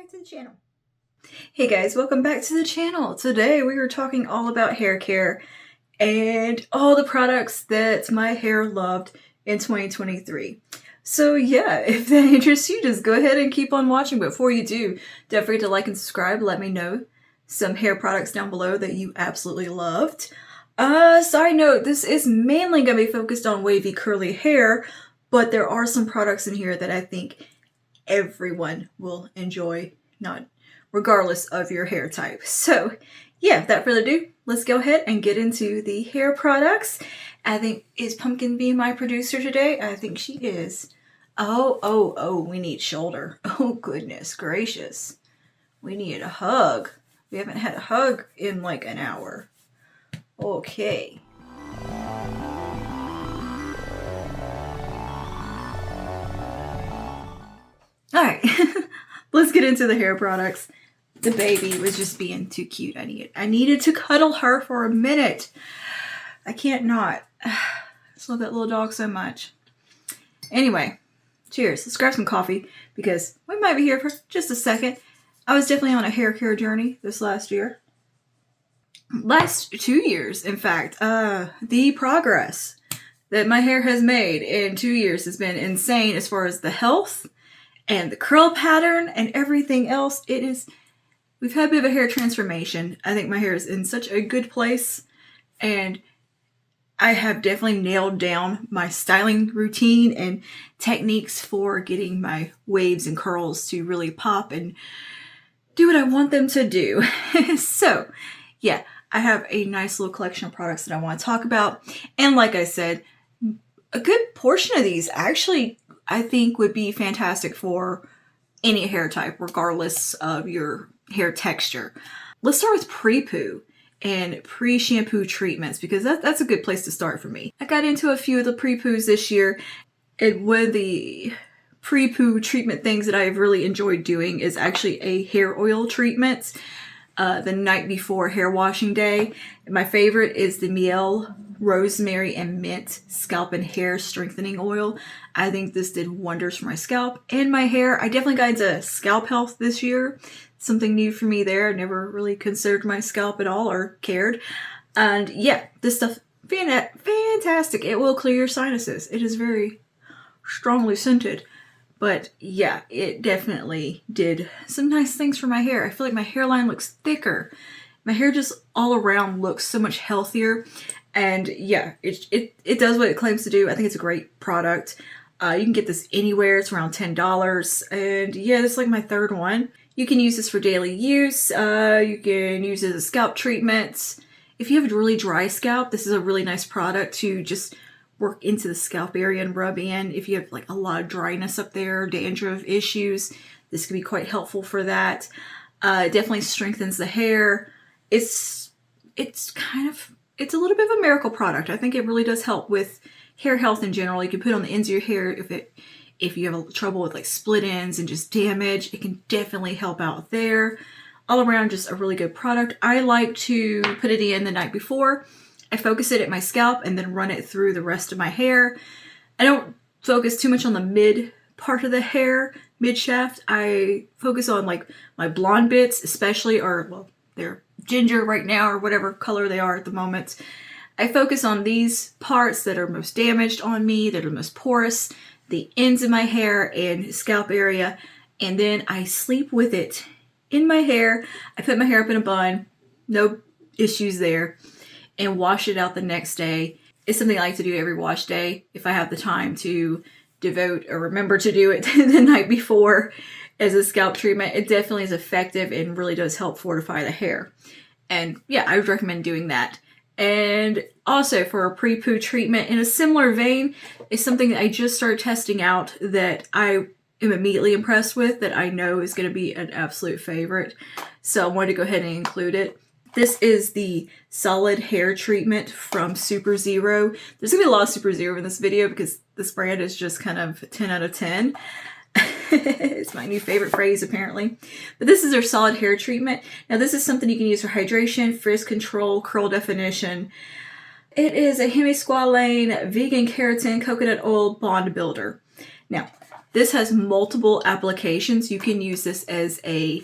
back to the channel. Hey guys, welcome back to the channel. Today we are talking all about hair care and all the products that my hair loved in 2023. So yeah, if that interests you, just go ahead and keep on watching. But before you do, don't forget to like and subscribe. Let me know some hair products down below that you absolutely loved. Side note, this is mainly going to be focused on wavy curly hair, but there are some products in here that I think everyone will enjoy, not regardless of your hair type. So yeah, without further ado, let's go ahead and get into the hair products. I think, is Pumpkin being my producer today? I think she is. Oh, we need shoulder. Oh, goodness gracious. We need a hug. We haven't had a hug in like an hour. Okay. Alright, let's get into the hair products. The baby was just being too cute. I needed to cuddle her for a minute. I can't not. I just love that little dog so much. Anyway, cheers. Let's grab some coffee because we might be here for just a second. I was definitely on a hair care journey this last year. Last 2 years, in fact. The progress that my hair has made in 2 years has been insane as far as the health and the curl pattern and everything else. We've had a bit of a hair transformation. I think my hair is in such a good place, and I have definitely nailed down my styling routine and techniques for getting my waves and curls to really pop and do what I want them to do. So yeah, I have a nice little collection of products that I want to talk about. And like I said, a good portion of these actually I think would be fantastic for any hair type, regardless of your hair texture. Let's start with pre-poo and pre-shampoo treatments, because that's a good place to start for me. I got into a few of the pre-poos this year, and one of the pre-poo treatment things that I've really enjoyed doing is actually a hair oil treatment the night before hair washing day. And my favorite is the Miel Rosemary and Mint Scalp and Hair Strengthening Oil. I think this did wonders for my scalp and my hair. I definitely got into scalp health this year. Something new for me there. I never really considered my scalp at all or cared. And yeah, this stuff, fantastic. It will clear your sinuses. It is very strongly scented. But yeah, it definitely did some nice things for my hair. I feel like my hairline looks thicker. My hair just all around looks so much healthier. And yeah, it does what it claims to do. I think it's a great product. You can get this anywhere. It's around $10. And yeah, this is like my third one. You can use this for daily use. You can use it as a scalp treatment. If you have a really dry scalp, this is a really nice product to just work into the scalp area and rub in. If you have like a lot of dryness up there, dandruff issues, this can be quite helpful for that. It definitely strengthens the hair. It's a little bit of a miracle product. I think it really does help with hair health in general. You can put it on the ends of your hair if you have trouble with like split ends and just damage. It can definitely help out there. All around, just a really good product. I like to put it in the night before. I focus it at my scalp and then run it through the rest of my hair. I don't focus too much on the mid part of the hair, mid shaft. I focus on like my blonde bits, especially, or well, they're ginger right now or whatever color they are at the moment. I focus on these parts that are most damaged on me, that are most porous, the ends of my hair and scalp area, and then I sleep with it in my hair. I put my hair up in a bun, no issues there, and wash it out the next day. It's something I like to do every wash day if I have the time to devote or remember to do it the night before as a scalp treatment. It definitely is effective and really does help fortify the hair. And yeah, I would recommend doing that. And also for a pre-poo treatment in a similar vein is something that I just started testing out that I am immediately impressed with, that I know is going to be an absolute favorite. So I wanted to go ahead and include it. This is the solid hair treatment from Super Zero. There's going to be a lot of Super Zero in this video because this brand is just kind of 10 out of 10. It's my new favorite phrase, apparently. But this is their solid hair treatment. Now, this is something you can use for hydration, frizz control, curl definition. It is a hemisqualane, vegan keratin, coconut oil bond builder. Now, This has multiple applications. You can use this as a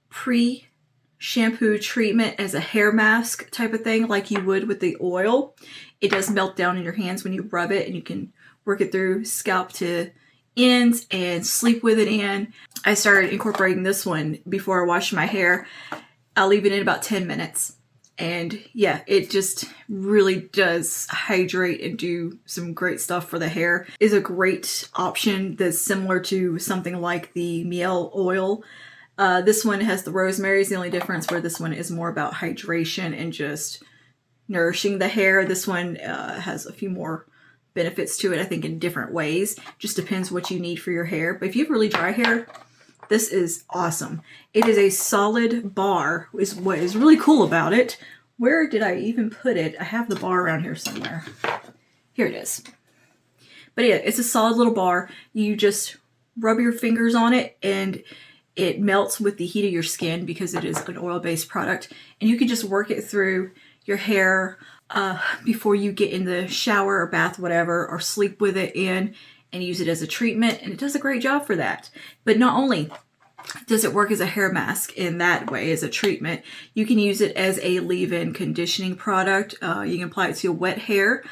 pre-shampoo treatment, as a hair mask type of thing, like you would with the oil. It does melt down in your hands when you rub it, and you can work it through scalp to ends and sleep with it in. I started incorporating this one before I wash my hair. I'll leave it in about 10 minutes. And yeah, it just really does hydrate and do some great stuff for the hair. It's a great option that's similar to something like the miel oil. This one has the rosemary, is the only difference, where this one is more about hydration and just nourishing the hair. This one has a few more benefits to it, I think, in different ways. Just depends what you need for your hair. But if you have really dry hair, this is awesome. It is a solid bar, is what is really cool about it. Where did I even put it? I have the bar around here somewhere. Here it is. But yeah, it's a solid little bar. You just rub your fingers on it and it melts with the heat of your skin because it is an oil-based product. And you can just work it through your hair before you get in the shower or bath, whatever, or sleep with it in and use it as a treatment. And it does a great job for that. But not only does it work as a hair mask in that way, as a treatment, you can use it as a leave-in conditioning product. You can apply it to your wet hair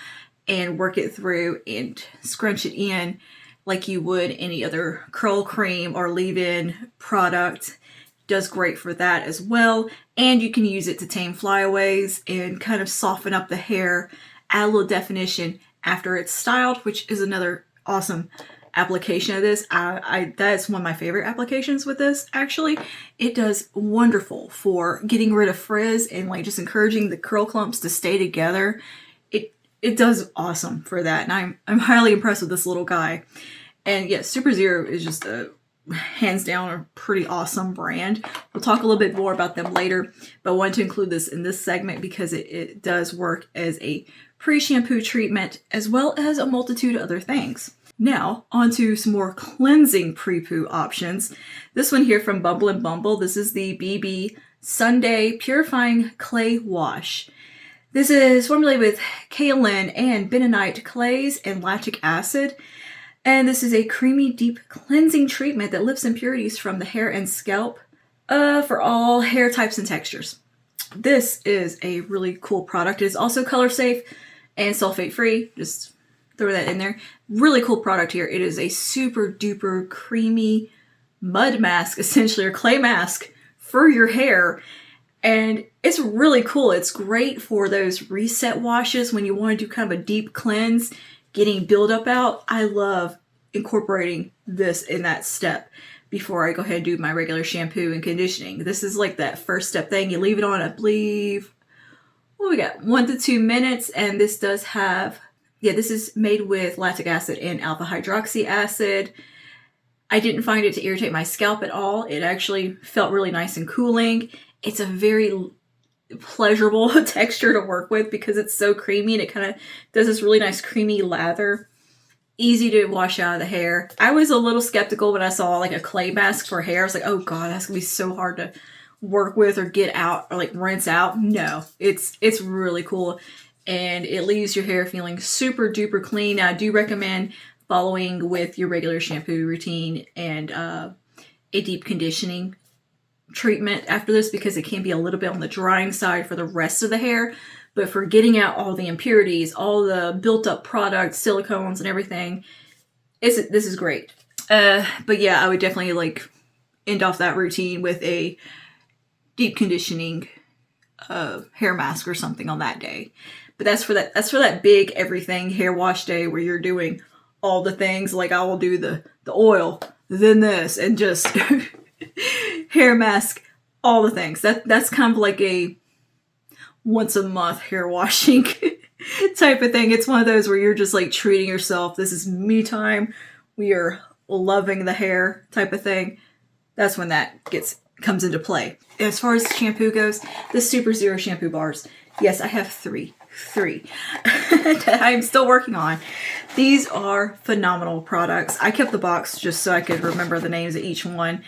and work it through and scrunch it in like you would any other curl cream or leave-in product. Does great for that as well. And you can use it to tame flyaways and kind of soften up the hair, add a little definition after it's styled, which is another awesome application of this. That's one of my favorite applications with this, actually. It does wonderful for getting rid of frizz and like just encouraging the curl clumps to stay together. It does awesome for that, and I'm highly impressed with this little guy. And yeah, Super Zero is just a hands down a pretty awesome brand. We'll talk a little bit more about them later, but I wanted to include this in this segment because it does work as a pre-shampoo treatment as well as a multitude of other things. Now, on to some more cleansing pre-poo options. This one here from Bumble and Bumble. This is the BB Sunday Purifying Clay Wash. This is formulated with kaolin and bentonite clays and lactic acid. And this is a creamy, deep cleansing treatment that lifts impurities from the hair and scalp for all hair types and textures. This is a really cool product. It is also color safe and sulfate free. Just throw that in there. Really cool product here. It is a super duper creamy mud mask, essentially, or clay mask for your hair. And it's really cool. It's great for those reset washes when you want to do kind of a deep cleanse, getting buildup out. I love incorporating this in that step before I go ahead and do my regular shampoo and conditioning. This is like that first step thing. You leave it on, I believe, what we got, 1 to 2 minutes. And this does have, this is made with lactic acid and alpha hydroxy acid. I didn't find it to irritate my scalp at all. It actually felt really nice and cooling. It's a very pleasurable texture to work with because it's so creamy and it kind of does this really nice creamy lather. Easy to wash out of the hair. I was a little skeptical when I saw like a clay mask for hair. I was like, oh God, that's gonna be so hard to work with or get out or like rinse out. No, it's really cool. And it leaves your hair feeling super duper clean. Now, I do recommend following with your regular shampoo routine and a deep conditioning treatment after this because it can be a little bit on the drying side for the rest of the hair. But for getting out all the impurities, all the built up products, silicones and everything, this is great. But yeah, I would definitely like end off that routine with a deep conditioning hair mask or something on that day. But that's for that big everything hair wash day where you're doing all the things. Like I will do the oil, then this, and just hair mask, all the things. That's kind of like a once a month hair washing type of thing. It's one of those where you're just like treating yourself. This is me time. We are loving the hair type of thing. That's when that comes into play. As far as shampoo goes, the Super Zero shampoo bars. Yes, I have three that I'm still working on. These are phenomenal products. I kept the box just so I could remember the names of each one.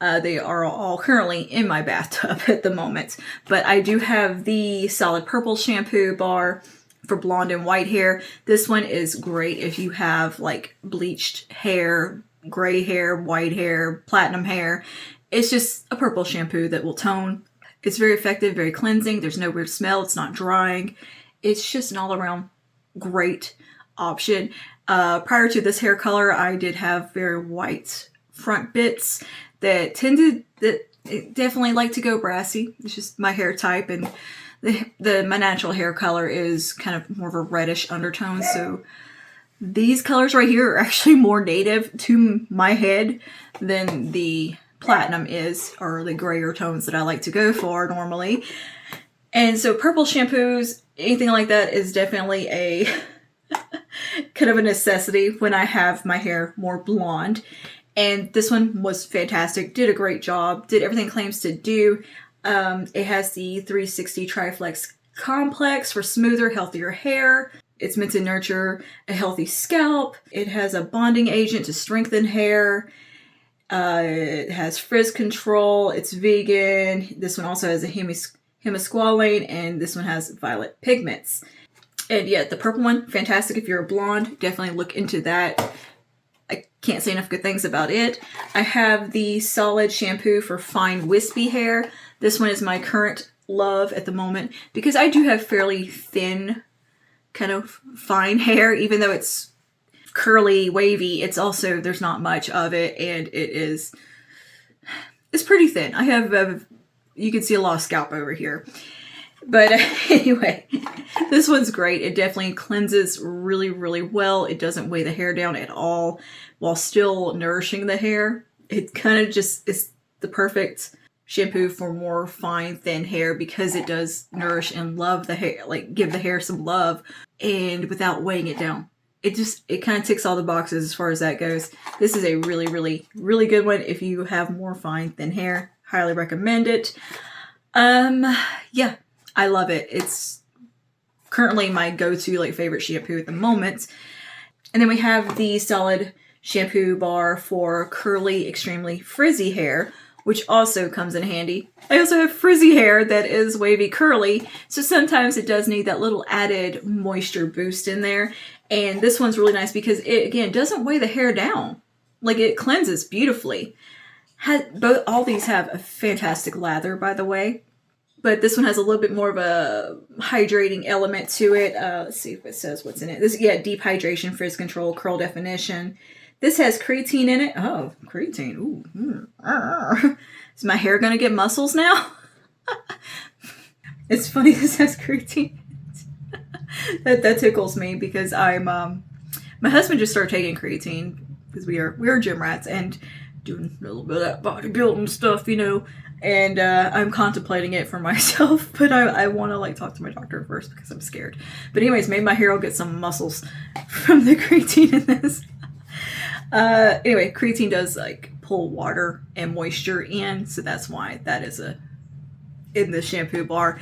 They are all currently in my bathtub at the moment. But I do have the Solid Purple shampoo bar, for blonde and white hair. This one is great if you have like bleached hair, gray hair, white hair, platinum hair. It's just a purple shampoo that will tone. It's very effective, very cleansing. There's no weird smell. It's not drying. It's just an all-around great option. Prior to this hair color, I did have very white front bits that definitely like to go brassy. It's just my hair type, and my natural hair color is kind of more of a reddish undertone. So these colors right here are actually more native to my head than the platinum is, or the grayer tones that I like to go for normally. And so purple shampoos, anything like that, is definitely a kind of a necessity when I have my hair more blonde. And this one was fantastic, did a great job, did everything it claims to do. It has the 360 Triflex Complex for smoother, healthier hair. It's meant to nurture a healthy scalp. It has a bonding agent to strengthen hair. It has frizz control. It's vegan. This one also has a hemisqualane, and this one has violet pigments. And yeah, the purple one, fantastic. If you're a blonde, definitely look into that. I can't say enough good things about it. I have the solid shampoo for fine wispy hair. This one is my current love at the moment because I do have fairly thin, kind of fine hair, even though it's curly, wavy. It's also, there's not much of it, and it's pretty thin. I have, you can see a lot of scalp over here. But anyway, this one's great. It definitely cleanses really, really well. It doesn't weigh the hair down at all while still nourishing the hair. It kind of just is the perfect shampoo for more fine, thin hair because it does nourish and love the hair, like give the hair some love, and without weighing it down. It kind of ticks all the boxes as far as that goes. This is a really, really, really good one if you have more fine, thin hair. Highly recommend it. Yeah, I love it. It's currently my go-to like favorite shampoo at the moment. And then we have the solid shampoo bar for curly, extremely frizzy hair, which also comes in handy. I also have frizzy hair that is wavy curly, so sometimes it does need that little added moisture boost in there. And this one's really nice because it, again, doesn't weigh the hair down. Like, it cleanses beautifully. All these have a fantastic lather, by the way. But this one has a little bit more of a hydrating element to it. Let's see if it says what's in it. Deep hydration, frizz control, curl definition. This has creatine in it. Oh, creatine. Ooh. Is my hair going to get muscles now? It's funny this has creatine. That tickles me because my husband just started taking creatine because we're gym rats and doing a little bit of that bodybuilding stuff, you know. And I'm contemplating it for myself, but I want to like talk to my doctor first because I'm scared. But anyways, maybe my hair will get some muscles from the creatine in this. Anyway, creatine does like pull water and moisture in, so that's why that is in the shampoo bar.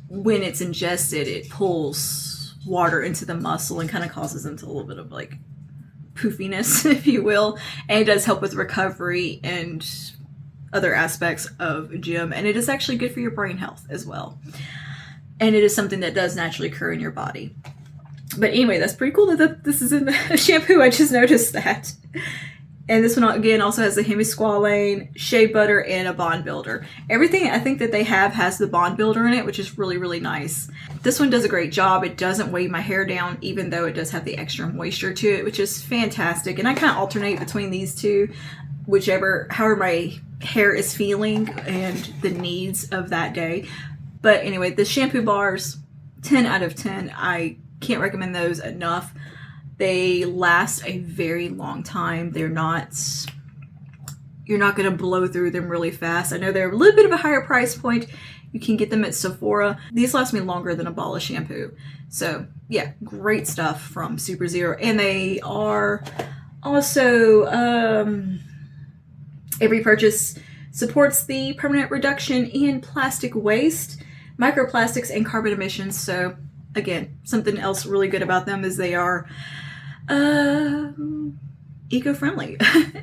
When it's ingested, it pulls water into the muscle and kind of causes them to a little bit of like poofiness, if you will. And it does help with recovery and other aspects of gym. And it is actually good for your brain health as well. And it is something that does naturally occur in your body. But anyway, that's pretty cool that this is in the shampoo. I just noticed that. And this one, again, also has the hemisqualane, shea butter, and a bond builder. Everything I think that they have has the bond builder in it, which is really, really nice. This one does a great job. It doesn't weigh my hair down, even though it does have the extra moisture to it, which is fantastic. And I kind of alternate between these two, however my hair is feeling and the needs of that day. But anyway, the shampoo bars, 10 out of 10. I can't recommend those enough. They last a very long time. You're not going to blow through them really fast. I know they're a little bit of a higher price point. You can get them at Sephora. These last me longer than a ball of shampoo. So yeah, great stuff from Super Zero. And they are also, every purchase supports the permanent reduction in plastic waste, microplastics, and carbon emissions. So again, something else really good about them is they are eco-friendly.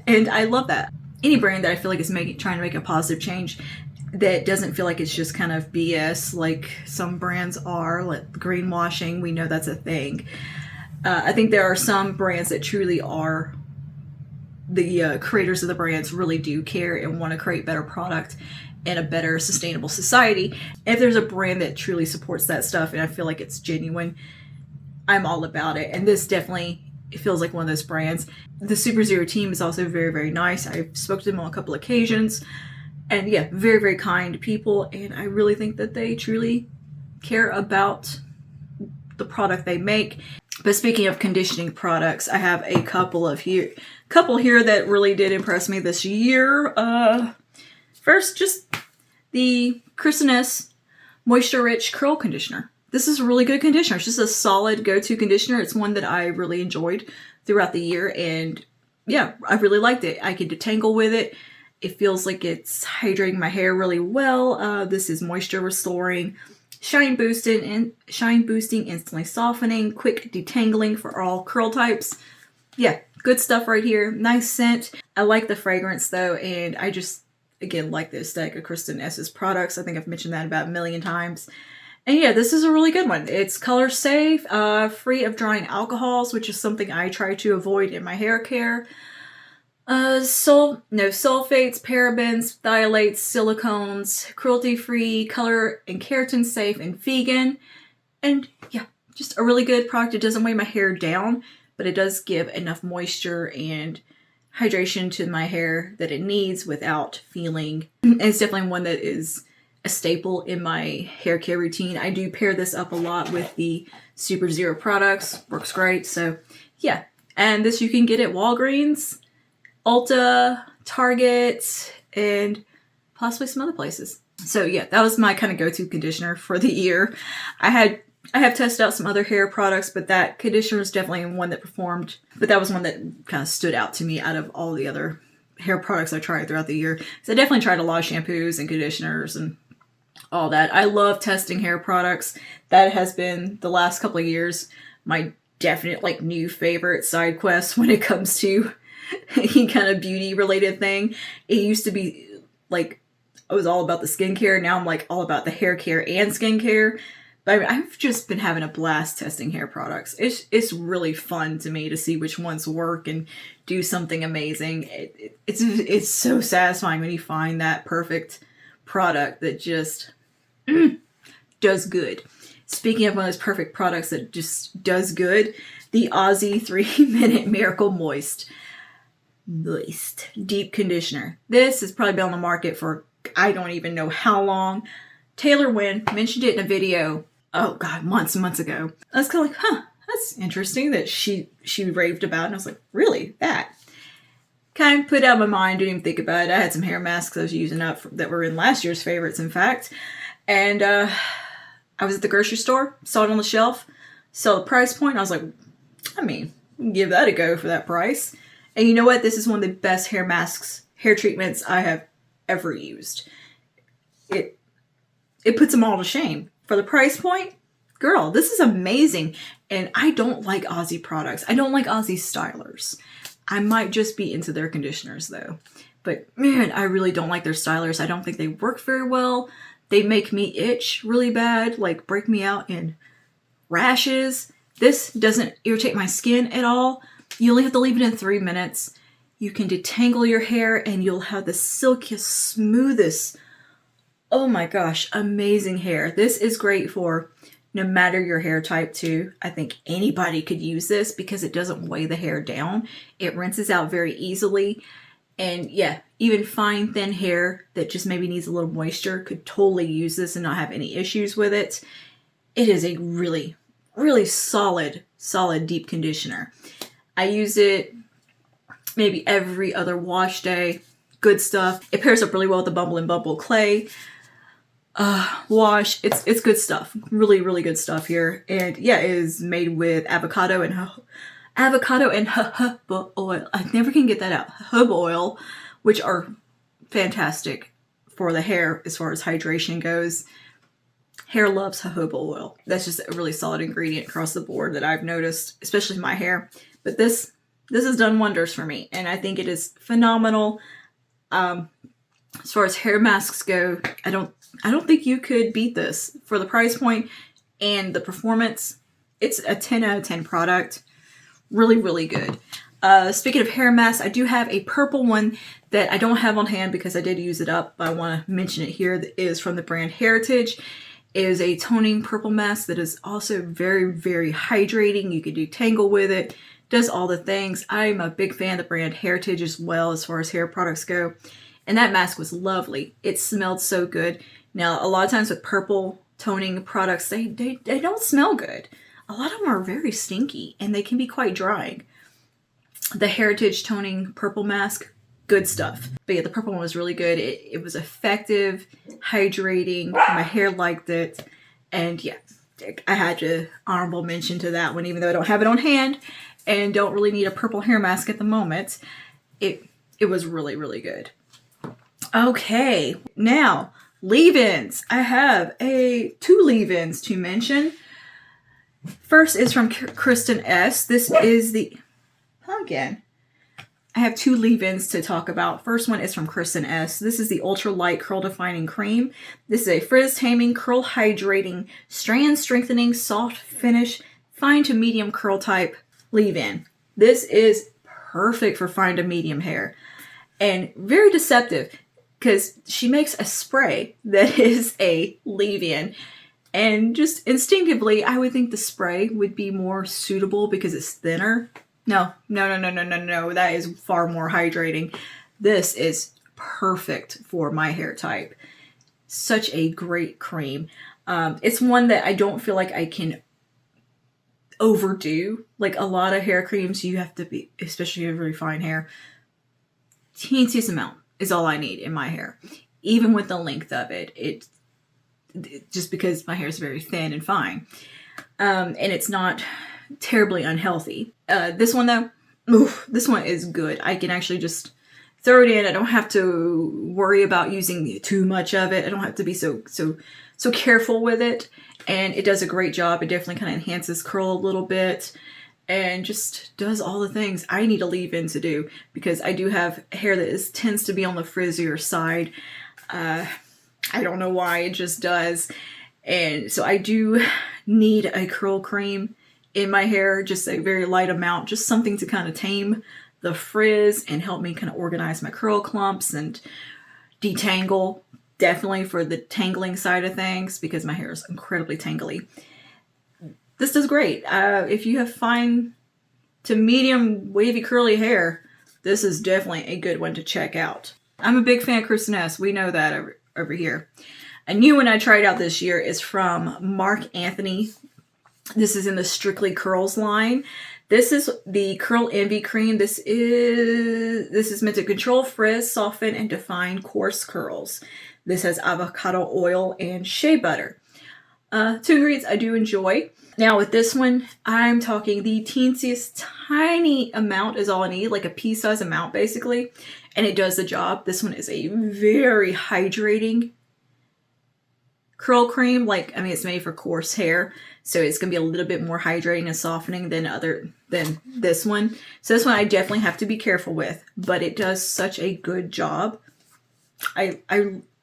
And I love that. Any brand that I feel like is trying to make a positive change that doesn't feel like it's just kind of BS like some brands are, like greenwashing. We know that's a thing. I think there are some brands that truly are, the creators of the brands really do care and want to create better product and a better sustainable society. If there's a brand that truly supports that stuff and I feel like it's genuine, I'm all about it. And this definitely, it feels like one of those brands. The Super Zero team is also very, very nice. I've spoken to them on a couple occasions. And yeah, very, very kind people. And I really think that they truly care about the product they make. But speaking of conditioning products, I have a couple here that really did impress me this year. First, just the Kristen S Moisture Rich Curl Conditioner. This is a really good conditioner. It's just a solid go-to conditioner. It's one that I really enjoyed throughout the year. And yeah, I really liked it. I could detangle with it. It feels like it's hydrating my hair really well. This is moisture restoring, shine boosting, instantly softening, quick detangling for all curl types. Yeah, good stuff right here. Nice scent. I like the fragrance though, and I just, again, like the aesthetic of Kristen S's products. I think I've mentioned that about a million times. And yeah, this is a really good one. It's color safe, free of drying alcohols, which is something I try to avoid in my hair care. No sulfates, parabens, phthalates, silicones, cruelty-free, color and keratin safe, and vegan. And yeah, just a really good product. It doesn't weigh my hair down, but it does give enough moisture and hydration to my hair that it needs without feeling. And it's definitely one that is a staple in my hair care routine. I do pair this up a lot with the Super Zero products. Works great. So yeah, and this you can get at Walgreens, Ulta, Target, and possibly some other places. So yeah, that was my kind of go-to conditioner for the year. I have tested out some other hair products, but that conditioner was definitely one that performed. But that was one that kind of stood out to me out of all the other hair products I tried throughout the year. So I definitely tried a lot of shampoos and conditioners and all that. I love testing hair products. That has been the last couple of years my definite like new favorite side quest when it comes to any kind of beauty related thing. It used to be like I was all about the skincare. Now I'm like all about the hair care and skincare. But I mean, I've just been having a blast testing hair products. It's really fun to me to see which ones work and do something amazing. It's so satisfying when you find that perfect product that just does good. Speaking of one of those perfect products that just does good, the Aussie 3-Minute Miracle Moist Deep Conditioner. This has probably been on the market for I don't even know how long. Taylor Wynn mentioned it in a video, oh god, months and months ago. I was kind of like, that's interesting that she raved about it. And I was like, really? That? Kind of put out of my mind, didn't even think about it. I had some hair masks I was using up that were in last year's favorites, in fact. And I was at the grocery store, saw it on the shelf, saw the price point, and I was like, I mean, we can give that a go for that price. And you know what? This is one of the best hair masks, hair treatments I have ever used. It puts them all to shame. For the price point, girl, this is amazing. And I don't like Aussie products. I don't like Aussie stylers. I might just be into their conditioners though. But man, I really don't like their stylers. I don't think they work very well. They make me itch really bad, like break me out in rashes. This doesn't irritate my skin at all. You only have to leave it in 3 minutes. You can detangle your hair and you'll have the silkiest, smoothest, oh my gosh, amazing hair. This is great for no matter your hair type too. I think anybody could use this because it doesn't weigh the hair down. It rinses out very easily. And yeah, even fine, thin hair that just maybe needs a little moisture could totally use this and not have any issues with it. It is a really, really solid deep conditioner. I use it maybe every other wash day. Good stuff. It pairs up really well with the Bumble and Bumble Clay wash. It's good stuff. Really, really good stuff here. And yeah, it is made with avocado and jojoba oil. I never can get that out. Jojoba oil, which are fantastic for the hair as far as hydration goes. Hair loves jojoba oil. That's just a really solid ingredient across the board that I've noticed, especially my hair. But this has done wonders for me, and I think it is phenomenal. As far as hair masks go, I don't think you could beat this for the price point and the performance. It's a 10 out of 10 product. Really, really good. Speaking of hair masks, I do have a purple one that I don't have on hand because I did use it up, but I want to mention it here. That is from the brand Heritage. It is a toning purple mask that is also very, very hydrating. You could do tangle with it. Does all the things. I'm a big fan of the brand Heritage as well as far as hair products go. And that mask was lovely. It smelled so good. Now, a lot of times with purple toning products, they don't smell good. A lot of them are very stinky and they can be quite drying. The Heritage toning purple mask, good stuff. But yeah, the purple one was really good. It was effective, hydrating. My hair liked it. And yeah, I had to honorable mention to that one, even though I don't have it on hand and don't really need a purple hair mask at the moment. It was really, really good. Okay, now leave-ins. I have two leave-ins to mention. First is from Kristen S. This is the... Again, I have two leave-ins to talk about. First one is from Kristen S. This is the Ultra Light Curl Defining Cream. This is a frizz taming, curl hydrating, strand strengthening, soft finish, fine to medium curl type leave-in. This is perfect for fine to medium hair and very deceptive because she makes a spray that is a leave-in. And just instinctively, I would think the spray would be more suitable because it's thinner. No. That is far more hydrating. This is perfect for my hair type. Such a great cream. It's one that I don't feel like I can overdo. Like a lot of hair creams, you have to be, especially if you have very fine hair, teeniest amount is all I need in my hair. Even with the length of it, just because my hair is very thin and fine. And it's not terribly unhealthy. This one though, this one is good. I can actually just throw it in. I don't have to worry about using too much of it. I don't have to be so careful with it. And it does a great job. It definitely kind of enhances curl a little bit and just does all the things I need a leave-in to do because I do have hair that tends to be on the frizzier side. I don't know why, it just does. And so I do need a curl cream in my hair, just a very light amount, just something to kind of tame the frizz and help me kind of organize my curl clumps and detangle. Definitely for the tangling side of things because my hair is incredibly tangly. This does great. If you have fine to medium wavy curly hair, this is definitely a good one to check out. I'm a big fan of Kristen S. We know that over here. A new one I tried out this year is from Mark Anthony. This is in the Strictly Curls line. This is the Curl Envy Cream. This is meant to control frizz, soften, and define coarse curls. This has avocado oil and shea butter. Two ingredients I do enjoy. Now with this one, I'm talking the teensiest tiny amount is all I need, like a pea-size amount basically, and it does the job. This one is a very hydrating curl cream. It's made for coarse hair, so it's gonna be a little bit more hydrating and softening than this one. So this one I definitely have to be careful with, but it does such a good job. I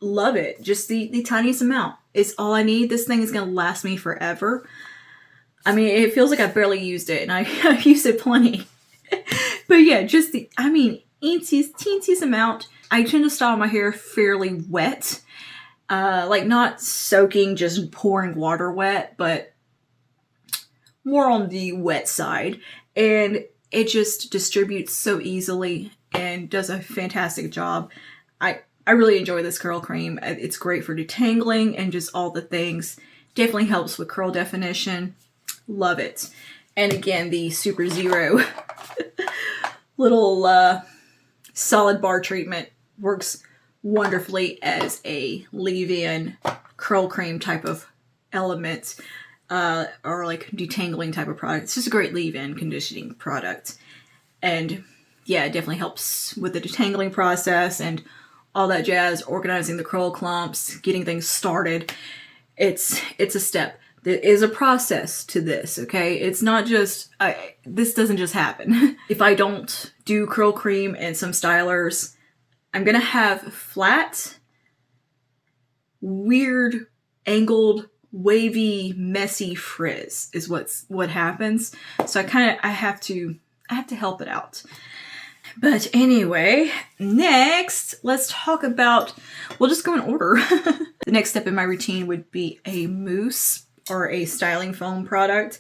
love it. Just the tiniest amount is all I need. This thing is gonna last me forever. I mean, it feels like I've barely used it, and I've used it plenty. But yeah, just teeniest amount. I tend to style my hair fairly wet. Not soaking, just pouring water wet, but more on the wet side. And it just distributes so easily and does a fantastic job. I really enjoy this curl cream. It's great for detangling and just all the things. Definitely helps with curl definition. Love it. And again, the Super Zero little solid bar treatment works wonderfully as a leave-in curl cream type of element or like detangling type of product. It's just a great leave-in conditioning product. And yeah, it definitely helps with the detangling process and all that jazz, organizing the curl clumps, getting things started. It's a step. There is a process to this, okay? It's not just, this doesn't just happen. If I don't do curl cream and some stylers, I'm going to have flat, weird, angled, wavy, messy frizz is what happens. So I have to help it out. But anyway, next, let's talk about, we'll just go in order. The next step in my routine would be a mousse or a styling foam product.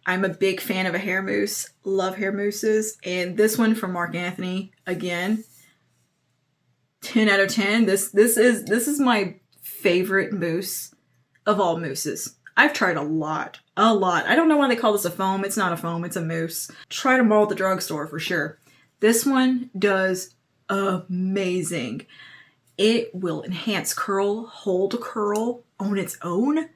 I'm a big fan of a hair mousse, love hair mousses. And this one from Marc Anthony, again, 10 out of 10. This is my favorite mousse of all mousses. I've tried a lot. I don't know why they call this a foam. It's not a foam, it's a mousse. Tried them all at the drugstore for sure. This one does amazing. It will enhance curl, hold curl on its own.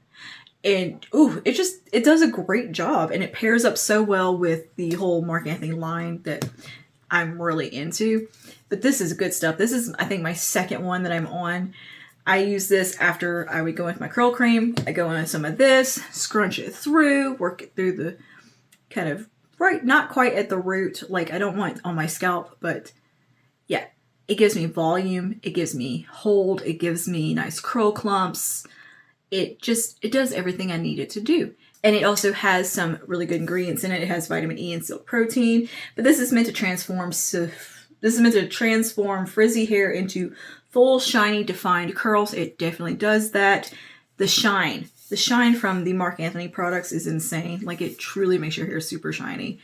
And it does a great job. And it pairs up so well with the whole Marc Anthony line that I'm really into. But this is good stuff. This is, I think, my second one that I'm on. I use this after I would go with my curl cream. I go in some of this, scrunch it through, work it through the kind of right, not quite at the root. Like, I don't want it on my scalp, but yeah, it gives me volume. It gives me hold. It gives me nice curl clumps. It does everything I need it to do. And it also has some really good ingredients in it. It has vitamin E and silk protein, but this is meant to transform frizzy hair into full, shiny, defined curls. It definitely does that. The shine from the Marc Anthony products is insane. Like, it truly makes your hair super shiny.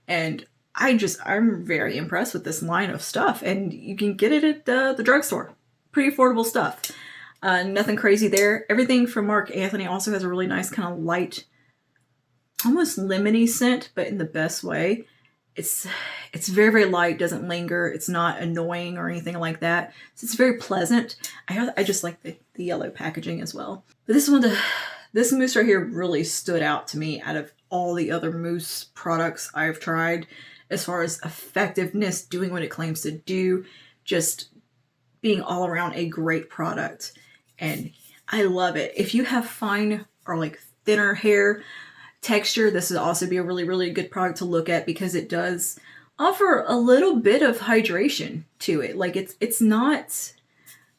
And I'm very impressed with this line of stuff. And you can get it at the drugstore. Pretty affordable stuff. Nothing crazy there. Everything from Marc Anthony also has a really nice kind of light, almost lemony scent, but in the best way. It's very, very light, doesn't linger. It's not annoying or anything like that. So it's very pleasant. I just like the yellow packaging as well. But this mousse right here really stood out to me out of all the other mousse products I've tried as far as effectiveness, doing what it claims to do, just being all around a great product. And I love it. If you have fine or like thinner hair texture, this would also be a really, really good product to look at because it does offer a little bit of hydration to it. Like, it's not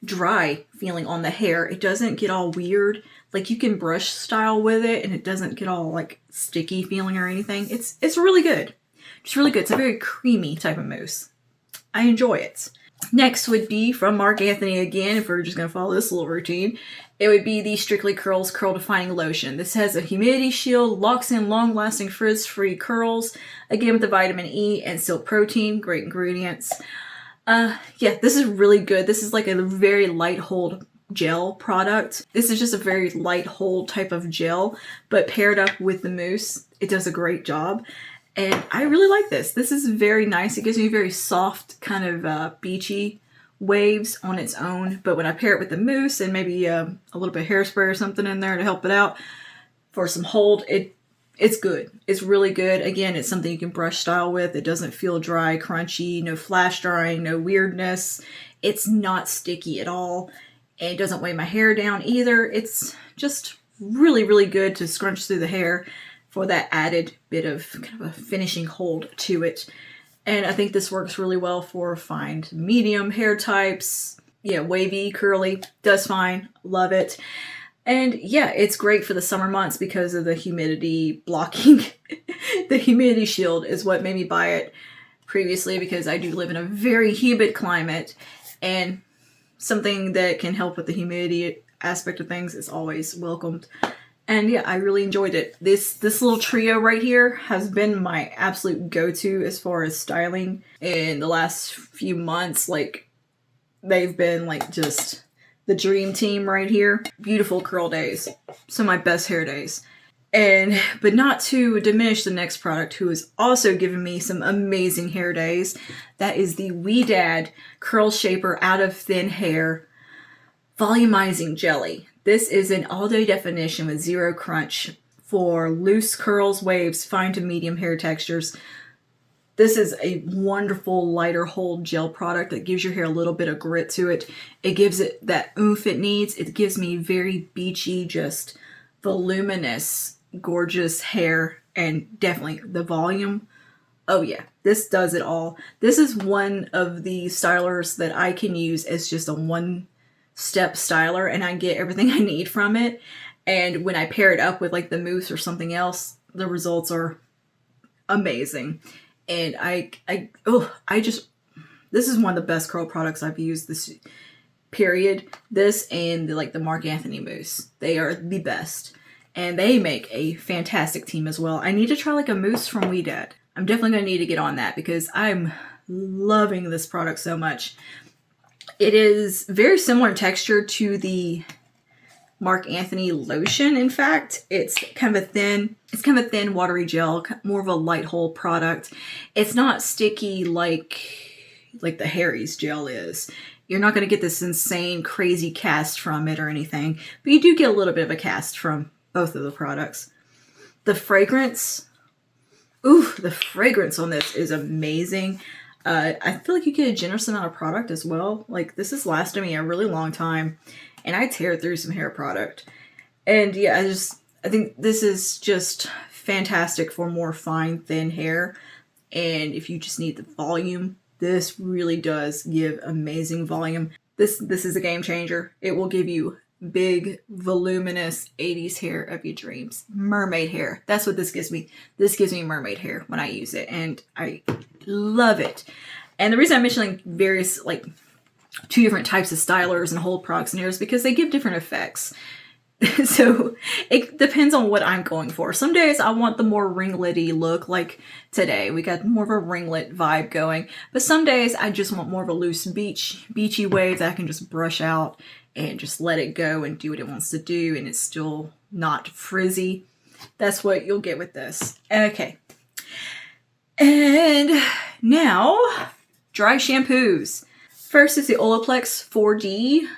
dry feeling on the hair. It doesn't get all weird. Like, you can brush style with it and it doesn't get all like sticky feeling or anything. It's really good. Just really good. It's a very creamy type of mousse. I enjoy it. Next would be from Marc Anthony again, if we're just going to follow this little routine. It would be the Strictly Curls Curl Defining Lotion. This has a humidity shield, locks in long-lasting frizz-free curls, again with the vitamin E and silk protein, great ingredients. Yeah, this is really good. This is like a very light hold gel product. This is just a very light hold type of gel, but paired up with the mousse, it does a great job. And I really like this. This is very nice. It gives me very soft, kind of beachy waves on its own. But when I pair it with the mousse and maybe a little bit of hairspray or something in there to help it out for some hold, it's good. It's really good. Again, it's something you can brush style with. It doesn't feel dry, crunchy, no flash drying, no weirdness. It's not sticky at all. And it doesn't weigh my hair down either. It's just really, really good to scrunch through the hair for that added bit of kind of a finishing hold to it. And I think this works really well for fine to medium hair types. Yeah, wavy, curly, does fine. Love it. And yeah, it's great for the summer months because of the humidity blocking. The humidity shield is what made me buy it previously, because I do live in a very humid climate, and something that can help with the humidity aspect of things is always welcomed. And yeah, I really enjoyed it. This little trio right here has been my absolute go-to as far as styling in the last few months. Like, they've been like just the dream team right here. Beautiful curl days. Some of my best hair days. But not to diminish the next product, who has also given me some amazing hair days. That is the Ouidad Curl Shaper Out of Thin Hair Volumizing Jelly. This is an all-day definition with zero crunch for loose curls, waves, fine to medium hair textures. This is a wonderful lighter hold gel product that gives your hair a little bit of grit to it. It gives it that oomph it needs. It gives me very beachy, just voluminous, gorgeous hair, and definitely the volume Oh yeah, this does it all. This is one of the stylers that I can use as just a one-step styler, and I get everything I need from it. And when I pair it up with like the mousse or something else, the results are amazing. And this is one of the best curl products I've used this period. This and the Marc Anthony mousse. They are the best. And they make a fantastic team as well. I need to try like a mousse from Weedad. I'm definitely going to need to get on that because I'm loving this product so much. It is very similar in texture to the Marc Anthony lotion. In fact, it's kind of a thin, watery gel, more of a light hold product. It's not sticky like the Harry's gel is. You're not going to get this insane, crazy cast from it or anything, but you do get a little bit of a cast from both of the products. The fragrance, the fragrance on this is amazing. I feel like you get a generous amount of product as well. Like, this has lasted me a really long time, and I tear through some hair product. And yeah, I think this is just fantastic for more fine, thin hair. And if you just need the volume, this really does give amazing volume. This is a game changer. It will give you big, voluminous 80s hair of your dreams. Mermaid hair. That's what this gives me. This gives me mermaid hair when I use it, and I love it. And the reason I'm mentioning various, like, 2 different types of stylers and hold products in here is because they give different effects. So it depends on what I'm going for. Some days I want the more ringlety look, like today. We got more of a ringlet vibe going. But some days I just want more of a loose beachy wave that I can just brush out and just let it go and do what it wants to do, and it's still not frizzy. That's what you'll get with this. Okay. And now, dry shampoos. First is the Olaplex 4D.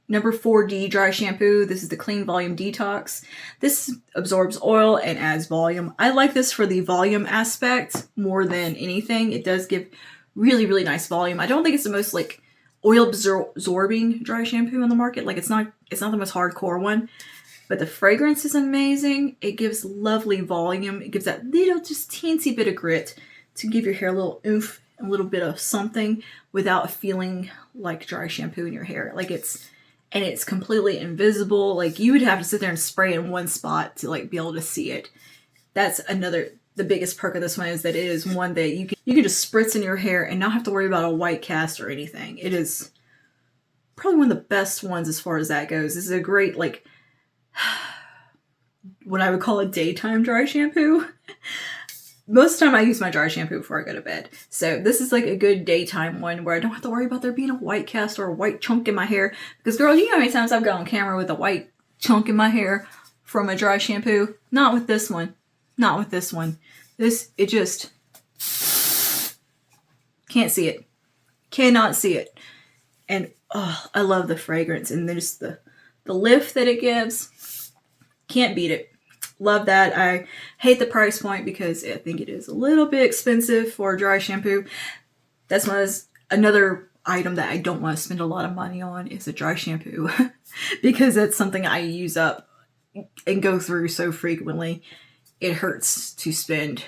Number 4D dry shampoo. This is the Clean Volume Detox. This absorbs oil and adds volume. I like this for the volume aspect more than anything. It does give really, really nice volume. I don't think it's the most like oil absorbing dry shampoo on the market. Like, it's not the most hardcore one, but the fragrance is amazing. It gives lovely volume. It gives that little just teensy bit of grit to give your hair a little oomph, a little bit of something without feeling like dry shampoo in your hair. Like, it's completely invisible. Like, you would have to sit there and spray in one spot to like be able to see it. That's the biggest perk of this one, is that it is one that you can just spritz in your hair and not have to worry about a white cast or anything. It is probably one of the best ones as far as that goes. This is a great, like, what I would call a daytime dry shampoo. Most of the time I use my dry shampoo before I go to bed. So this is like a good daytime one where I don't have to worry about there being a white cast or a white chunk in my hair. Because, girl, you know how many times I've got on camera with a white chunk in my hair from a dry shampoo? Not with this one. Not with this one. It just can't see it. Cannot see it. And I love the fragrance and just the lift that it gives. Can't beat it. Love that. I hate the price point because I think it is a little bit expensive for a dry shampoo. That's another item that I don't want to spend a lot of money on, is a dry shampoo. Because that's something I use up and go through so frequently. It hurts to spend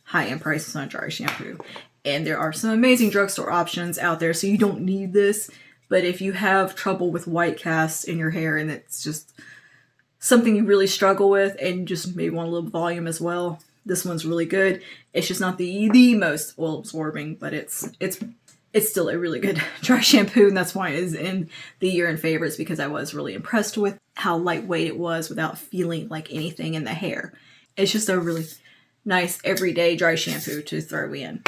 high-end prices on a dry shampoo. And there are some amazing drugstore options out there, so you don't need this. But if you have trouble with white casts in your hair and it's just something you really struggle with and just maybe want a little volume as well, this one's really good. It's just not the most oil absorbing, but it's still a really good dry shampoo, and that's why it is in the year-end favorites, because I was really impressed with how lightweight it was without feeling like anything in the hair. It's just a really nice everyday dry shampoo to throw in.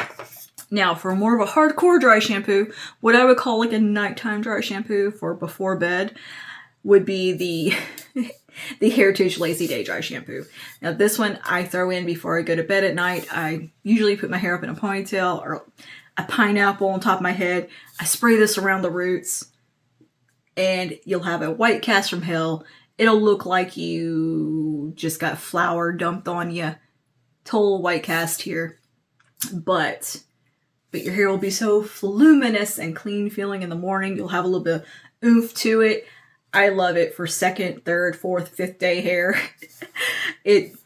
Now, for more of a hardcore dry shampoo, what I would call like a nighttime dry shampoo for before bed would be the Heritage Lazy Day dry shampoo. Now, this one I throw in before I go to bed at night. I usually put my hair up in a ponytail or a pineapple on top of my head. I spray this around the roots, and you'll have a white cast from hell. It'll look like you just got flour dumped on you. Total white cast here. But your hair will be so voluminous and clean feeling in the morning. You'll have a little bit of oomph to it. I love it for second, third, fourth, fifth day hair. It's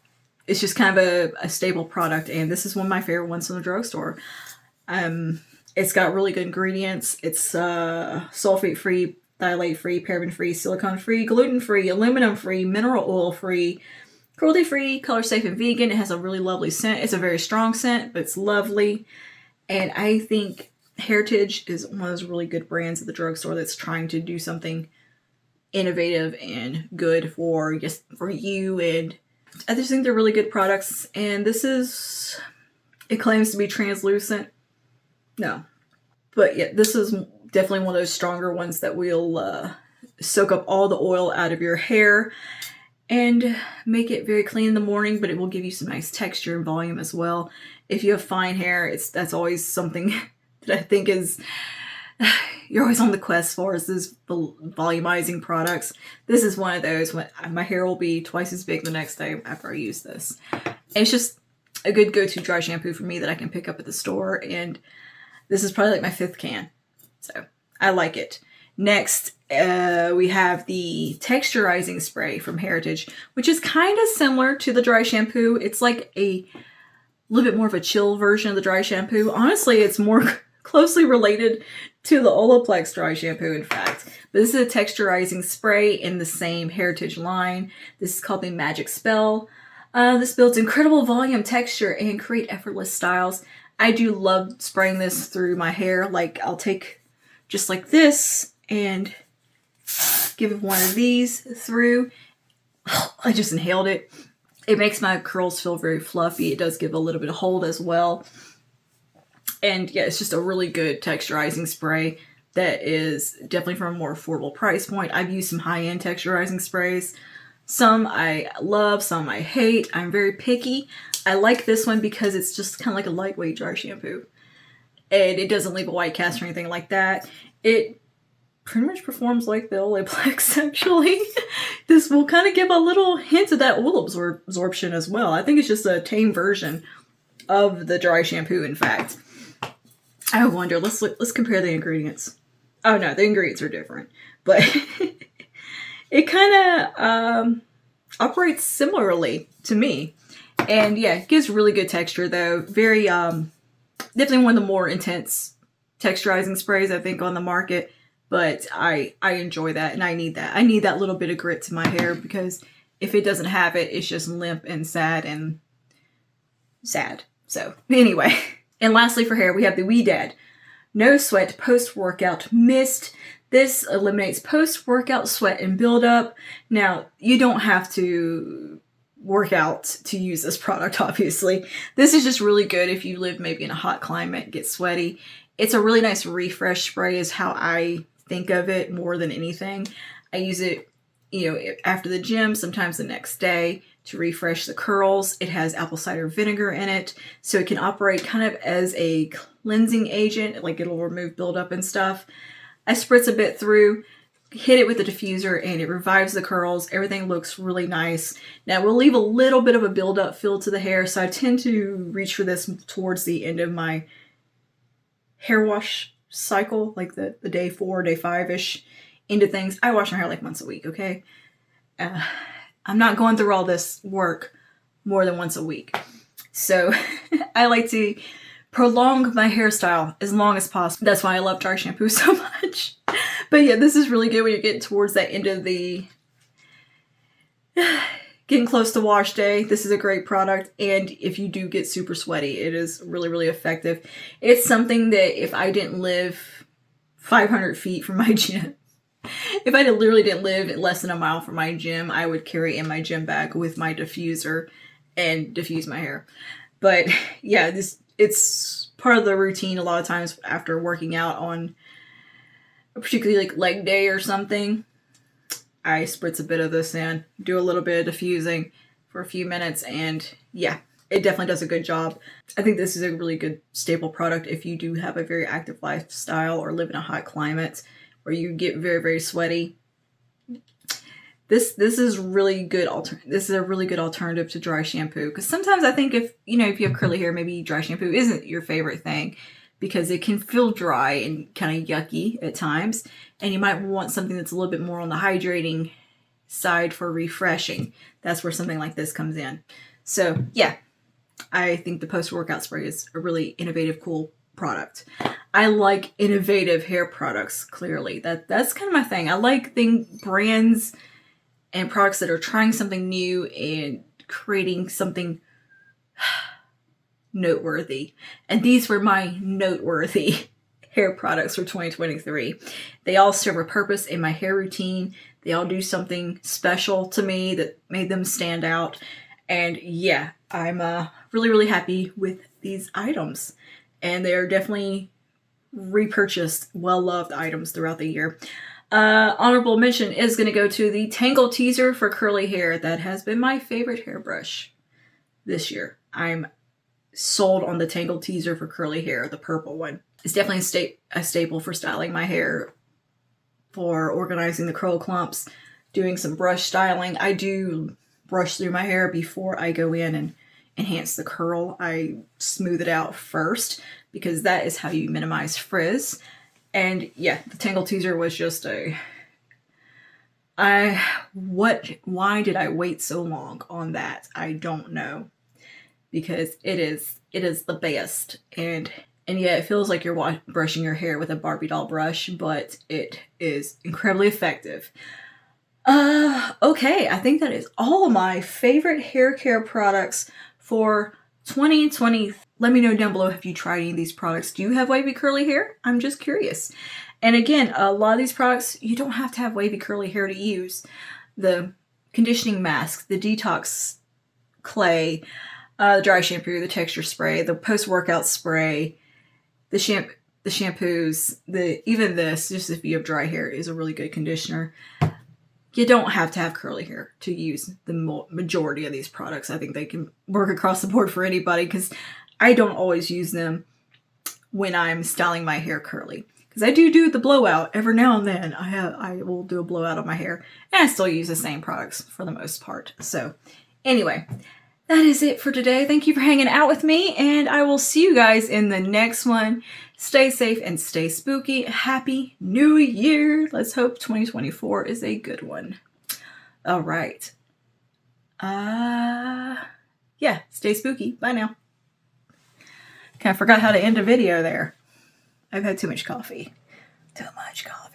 it's just kind of a staple product, and this is one of my favorite ones from the drugstore. It's got really good ingredients. It's sulfate-free, phthalate-free, paraben-free, silicone-free, gluten-free, aluminum-free, mineral oil-free, cruelty-free, color-safe, and vegan. It has a really lovely scent. It's a very strong scent, but it's lovely. And I think Heritage is one of those really good brands at the drugstore that's trying to do something innovative and good for you. And I just think they're really good products. And it claims to be translucent. No. But yeah, this is definitely one of those stronger ones that will soak up all the oil out of your hair and make it very clean in the morning, but it will give you some nice texture and volume as well. If you have fine hair, that's always something that I think is, you're always on the quest for, is these volumizing products. This is one of those. When my hair will be twice as big the next day after I use this. And it's just a good go-to dry shampoo for me that I can pick up at the store, and this is probably like my 5th can. So I like it. Next, we have the texturizing spray from Heritage, which is kind of similar to the dry shampoo. It's like a little bit more of a chill version of the dry shampoo. Honestly, it's more closely related to the Olaplex dry shampoo, in fact. But this is a texturizing spray in the same Heritage line. This is called the Magic Spell. This builds incredible volume, texture, and create effortless styles. I do love spraying this through my hair. Like, I'll take just like this and give one of these through. I just inhaled it. It makes my curls feel very fluffy. It does give a little bit of hold as well. And yeah, it's just a really good texturizing spray that is definitely from a more affordable price point. I've used some high-end texturizing sprays. Some I love, some I hate. I'm very picky. I like this one because it's just kind of like a lightweight dry shampoo. And it doesn't leave a white cast or anything like that. It pretty much performs like the Olaplex, actually. This will kind of give a little hint of that oil absorption as well. I think it's just a tame version of the dry shampoo, in fact. I wonder, let's compare the ingredients. Oh no, the ingredients are different. But it kind of operates similarly to me. And yeah, it gives really good texture though. Very, definitely one of the more intense texturizing sprays I think on the market. But I enjoy that, and I need that. I need that little bit of grit to my hair, because if it doesn't have it, it's just limp and sad. So anyway. And lastly for hair, we have the Ouidad No Sweat Post-Workout Mist. This eliminates post-workout sweat and buildup. Now, you don't have to work out to use this product, obviously. This is just really good if you live maybe in a hot climate, get sweaty. It's a really nice refresh spray is how I think of it more than anything. I use it, after the gym, sometimes the next day to refresh the curls. It has apple cider vinegar in it, so it can operate kind of as a cleansing agent, like it'll remove buildup and stuff. I spritz a bit through, hit it with the diffuser, and it revives the curls. Everything looks really nice. Now, we'll leave a little bit of a buildup feel to the hair, so I tend to reach for this towards the end of my hair wash cycle, like the day 4, day 5-ish into things. I wash my hair like once a week, okay? I'm not going through all this work more than once a week. So I like to prolong my hairstyle as long as possible. That's why I love dry shampoo so much. But yeah, this is really good when you're getting towards that end of the getting close to wash day. This is a great product. And if you do get super sweaty, it is really, really effective. It's something that if I didn't live 500 feet from my gym, if I literally didn't live less than a mile from my gym, I would carry in my gym bag with my diffuser and diffuse my hair. But yeah, it's part of the routine a lot of times after working out on a particularly like leg day or something. I spritz a bit of this in, do a little bit of diffusing for a few minutes, and yeah, it definitely does a good job. I think this is a really good staple product if you do have a very active lifestyle or live in a hot climate where you get very, very sweaty. This is really good. This is a really good alternative to dry shampoo, because sometimes I think if you have curly hair, maybe dry shampoo isn't your favorite thing because it can feel dry and kind of yucky at times, and you might want something that's a little bit more on the hydrating side for refreshing. That's where something like this comes in. So yeah, I think the post-workout spray is a really innovative, cool product. I like innovative hair products, clearly. That's kind of my thing. I like brands and products that are trying something new and creating something noteworthy. And these were my noteworthy hair products for 2023. They all serve a purpose in my hair routine. They all do something special to me that made them stand out. And yeah, I'm really, really happy with these items. And they're definitely repurchased, well-loved items throughout the year. Honorable mention is going to go to the Tangle Teaser for curly hair. That has been my favorite hairbrush this year. I'm sold on the Tangle Teaser for curly hair, the purple one. It's definitely a staple for styling my hair, for organizing the curl clumps, doing some brush styling. I do brush through my hair before I go in and enhance the curl. I smooth it out first because that is how you minimize frizz. And yeah, the Tangle Teaser was just why did I wait so long on that? I don't know. Because it is the best. And yeah, it feels like you're brushing your hair with a Barbie doll brush, but it is incredibly effective. Okay, I think that is all my favorite hair care products for 2020. Let me know down below, have you tried any of these products? Do you have wavy curly hair? I'm just curious. And again, a lot of these products, you don't have to have wavy curly hair to use. The conditioning mask, the detox clay, the dry shampoo, the texture spray, the post-workout spray, the shampoos, even this, just if you have dry hair, is a really good conditioner. You don't have to have curly hair to use the majority of these products. I think they can work across the board for anybody because I don't always use them when I'm styling my hair curly. Because I do the blowout every now and then. I will do a blowout on my hair, and I still use the same products for the most part. So anyway, that is it for today. Thank you for hanging out with me, and I will see you guys in the next one. Stay safe and stay spooky. Happy New Year. Let's hope 2024 is a good one. All right. Yeah, stay spooky. Bye now. Kind of forgot how to end a video there. I've had too much coffee. Too much coffee.